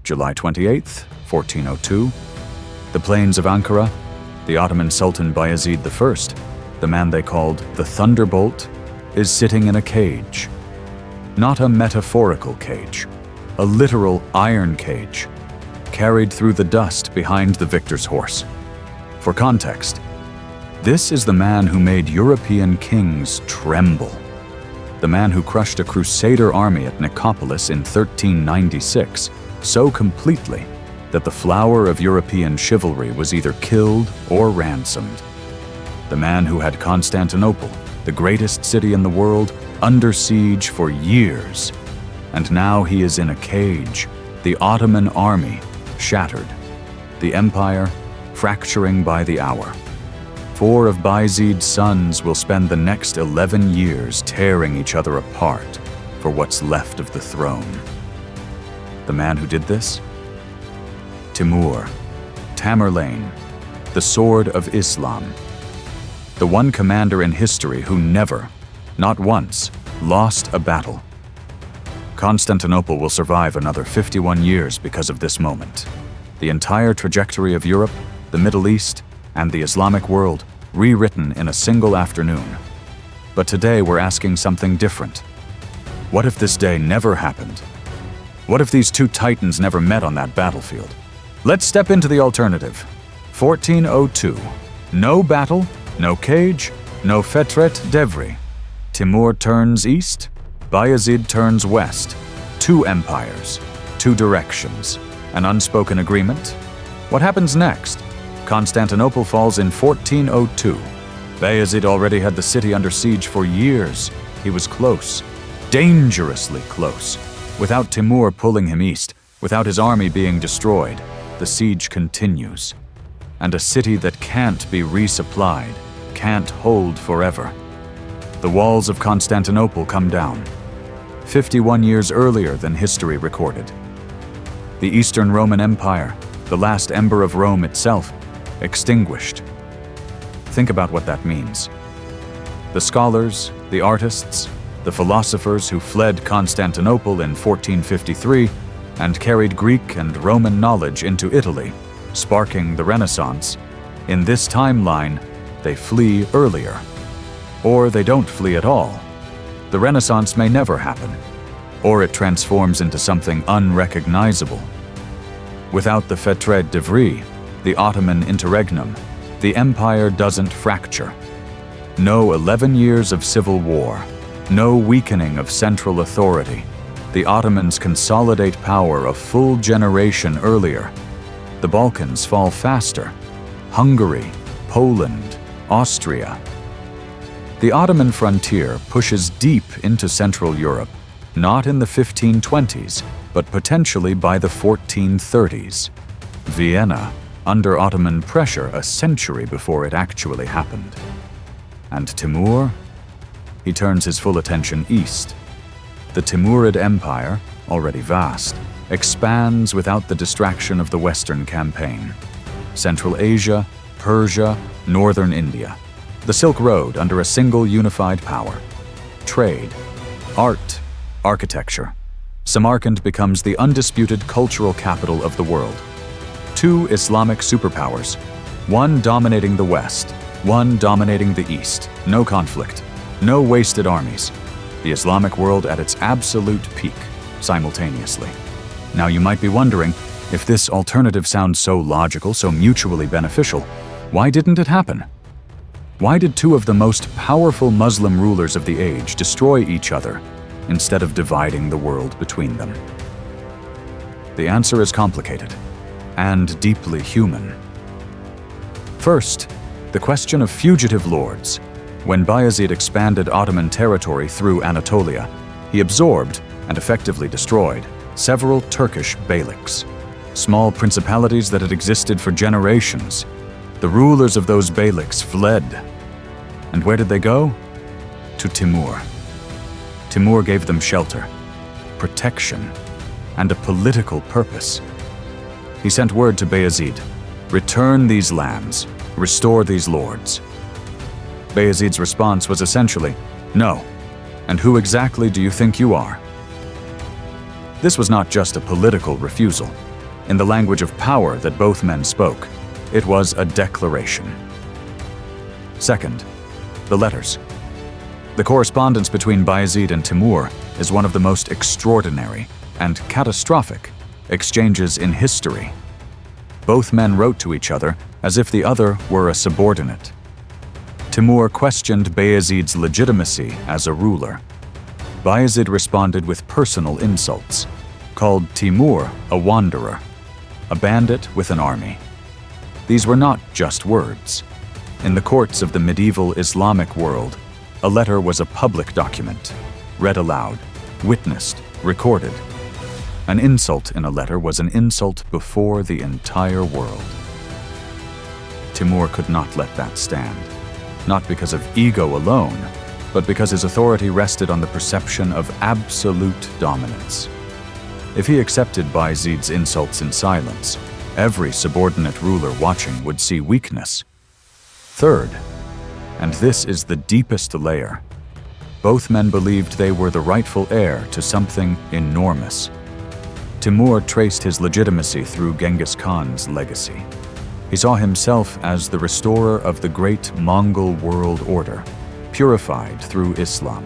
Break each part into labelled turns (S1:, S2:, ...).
S1: July 28th, 1402. The plains of Ankara, the Ottoman Sultan Bayezid I, the man they called the Thunderbolt, is sitting in a cage. Not a metaphorical cage, a literal iron cage, carried through the dust behind the victor's horse. For context, this is the man who made European kings tremble. The man who crushed a crusader army at Nicopolis in 1396 so completely that the flower of European chivalry was either killed or ransomed. The man who had Constantinople, the greatest city in the world, under siege for years. And now he is in a cage, the Ottoman army shattered, the empire fracturing by the hour. 4 of Bayezid's sons will spend the next 11 years tearing each other apart for what's left of the throne. The man who did this? Timur, Tamerlane, the sword of Islam. The one commander in history who never, not once, lost a battle. Constantinople will survive another 51 years because of this moment. The entire trajectory of Europe, the Middle East, and the Islamic world rewritten in a single afternoon. But today we're asking something different. What if this day never happened? What if these two titans never met on that battlefield? Let's step into the alternative. 1402. No battle, no cage, no fetret d'Evry. Timur turns east, Bayezid turns west. 2 empires, 2 directions, an unspoken agreement. What happens next? Constantinople falls in 1402. Bayezid already had the city under siege for years. He was close, dangerously close. Without Timur pulling him east, without his army being destroyed, the siege continues. And a city that can't be resupplied, can't hold forever. The walls of Constantinople come down, 51 years earlier than history recorded. The Eastern Roman Empire, the last ember of Rome itself, extinguished. Think about what that means. The scholars, the artists, the philosophers who fled Constantinople in 1453 and carried Greek and Roman knowledge into Italy, sparking the Renaissance, in this timeline, they flee earlier. Or they don't flee at all. The Renaissance may never happen, or it transforms into something unrecognizable. Without the fetret d'Evry, the Ottoman interregnum, the empire doesn't fracture. No 11 years of civil war, no weakening of central authority. The Ottomans consolidate power a full generation earlier. The Balkans fall faster. Hungary, Poland, Austria. The Ottoman frontier pushes deep into Central Europe, not in the 1520s, but potentially by the 1430s. Vienna, under Ottoman pressure a century before it actually happened. And Timur? He turns his full attention east. The Timurid Empire, already vast, expands without the distraction of the Western campaign. Central Asia, Persia, Northern India. The Silk Road under a single unified power. Trade, art, architecture. Samarkand becomes the undisputed cultural capital of the world. 2 Islamic superpowers, one dominating the West, one dominating the East. No conflict, no wasted armies. The Islamic world at its absolute peak, simultaneously. Now you might be wondering, if this alternative sounds so logical, so mutually beneficial, why didn't it happen? Why did 2 of the most powerful Muslim rulers of the age destroy each other instead of dividing the world between them? The answer is complicated and deeply human. First, the question of fugitive lords. When Bayezid expanded Ottoman territory through Anatolia, he absorbed and effectively destroyed several Turkish beyliks, small principalities that had existed for generations. The rulers of those beyliks fled. And where did they go? To Timur. Timur gave them shelter, protection, and a political purpose. He sent word to Bayezid, return these lands, restore these lords. Bayezid's response was essentially, no, and who exactly do you think you are? This was not just a political refusal. In the language of power that both men spoke, it was a declaration. Second, the letters. The correspondence between Bayezid and Timur is one of the most extraordinary and catastrophic exchanges in history. Both men wrote to each other as if the other were a subordinate. Timur questioned Bayezid's legitimacy as a ruler. Bayezid responded with personal insults, called Timur a wanderer, a bandit with an army. These were not just words. In the courts of the medieval Islamic world, a letter was a public document, read aloud, witnessed, recorded. An insult in a letter was an insult before the entire world. Timur could not let that stand, not because of ego alone, but because his authority rested on the perception of absolute dominance. If he accepted Bayezid's insults in silence, every subordinate ruler watching would see weakness. Third, and this is the deepest layer, both men believed they were the rightful heir to something enormous. Timur traced his legitimacy through Genghis Khan's legacy. He saw himself as the restorer of the great Mongol world order, purified through Islam.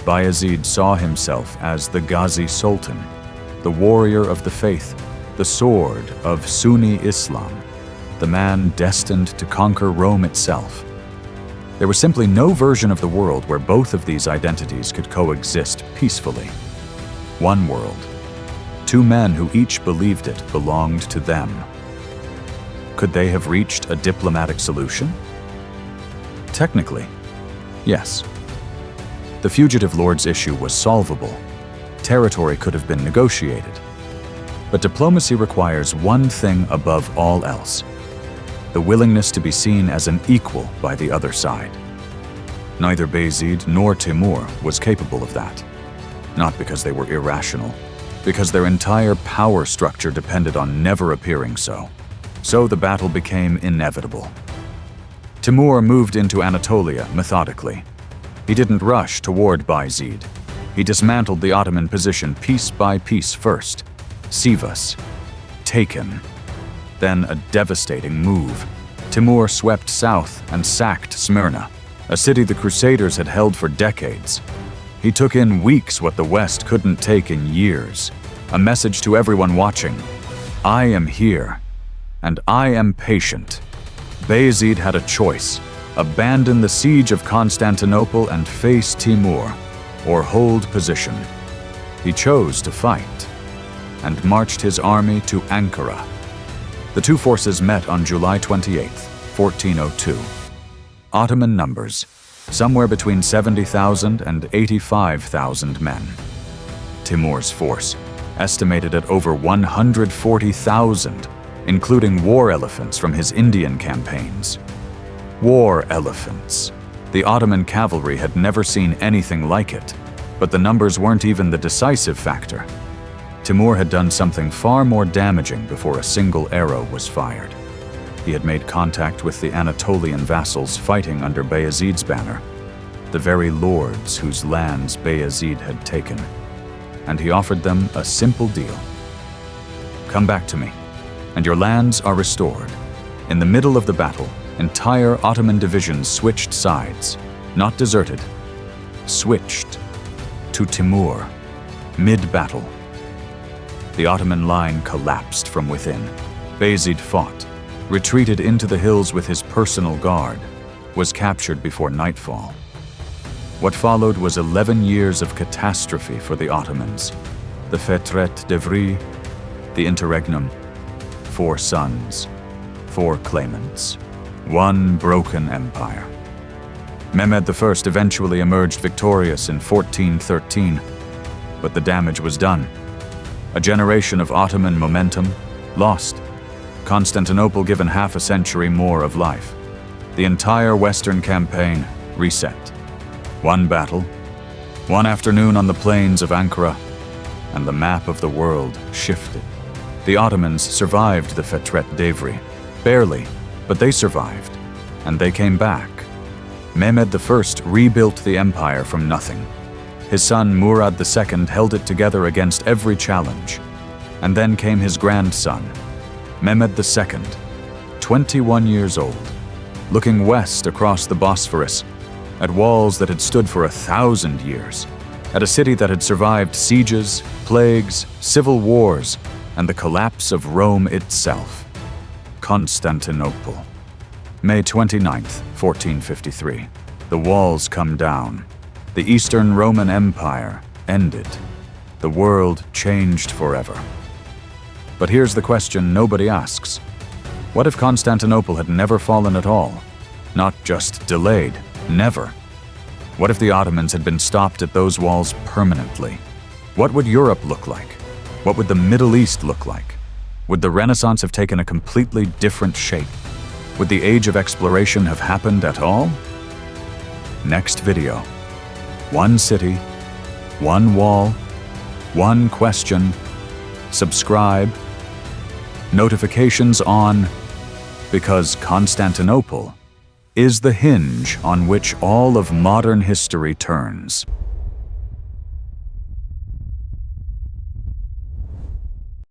S1: Bayezid saw himself as the Ghazi Sultan, the warrior of the faith, the sword of Sunni Islam, the man destined to conquer Rome itself. There was simply no version of the world where both of these identities could coexist peacefully. One world, two men who each believed it belonged to them. Could they have reached a diplomatic solution? Technically, yes. The fugitive lords issue was solvable. Territory could have been negotiated. But diplomacy requires one thing above all else: the willingness to be seen as an equal by the other side. Neither Bayezid nor Timur was capable of that. Not because they were irrational, because their entire power structure depended on never appearing so. So the battle became inevitable. Timur moved into Anatolia methodically. He didn't rush toward Bayezid. He dismantled the Ottoman position piece by piece first. Sivas, taken. Then a devastating move. Timur swept south and sacked Smyrna, a city the Crusaders had held for decades. He took in weeks what the West couldn't take in years. A message to everyone watching: I am here, and I am patient. Bayezid had a choice: abandon the siege of Constantinople and face Timur, or hold position. He chose to fight, and marched his army to Ankara. The two forces met on July 28, 1402. Ottoman numbers, somewhere between 70,000 and 85,000 men. Timur's force, estimated at over 140,000, including war elephants from his Indian campaigns. War elephants. The Ottoman cavalry had never seen anything like it, but the numbers weren't even the decisive factor. Timur had done something far more damaging before a single arrow was fired. He had made contact with the Anatolian vassals fighting under Bayezid's banner, the very lords whose lands Bayezid had taken, and he offered them a simple deal. Come back to me, and your lands are restored. In the middle of the battle, entire Ottoman divisions switched sides, not deserted, switched to Timur, mid-battle. The Ottoman line collapsed from within. Bayezid fought, retreated into the hills with his personal guard, was captured before nightfall. What followed was 11 years of catastrophe for the Ottomans. The Fetret Devri, the interregnum, 4 sons, 4 claimants, one broken empire. Mehmed I eventually emerged victorious in 1413, but the damage was done. A generation of Ottoman momentum lost. Constantinople given half a century more of life. The entire Western campaign reset. One battle, one afternoon on the plains of Ankara, and the map of the world shifted. The Ottomans survived the Fetret Devri. Barely, but they survived, and they came back. Mehmed I rebuilt the empire from nothing. His son Murad II held it together against every challenge. And then came his grandson, Mehmed II, 21 years old, looking west across the Bosphorus, at walls that had stood for 1,000 years, at a city that had survived sieges, plagues, civil wars, and the collapse of Rome itself. Constantinople. May 29th, 1453. The walls come down. The Eastern Roman Empire ended. The world changed forever. But here's the question nobody asks. What if Constantinople had never fallen at all? Not just delayed, never. What if the Ottomans had been stopped at those walls permanently? What would Europe look like? What would the Middle East look like? Would the Renaissance have taken a completely different shape? Would the age of exploration have happened at all? Next video. One city, one wall, one question. Subscribe. Notifications on, because Constantinople is the hinge on which all of modern history turns.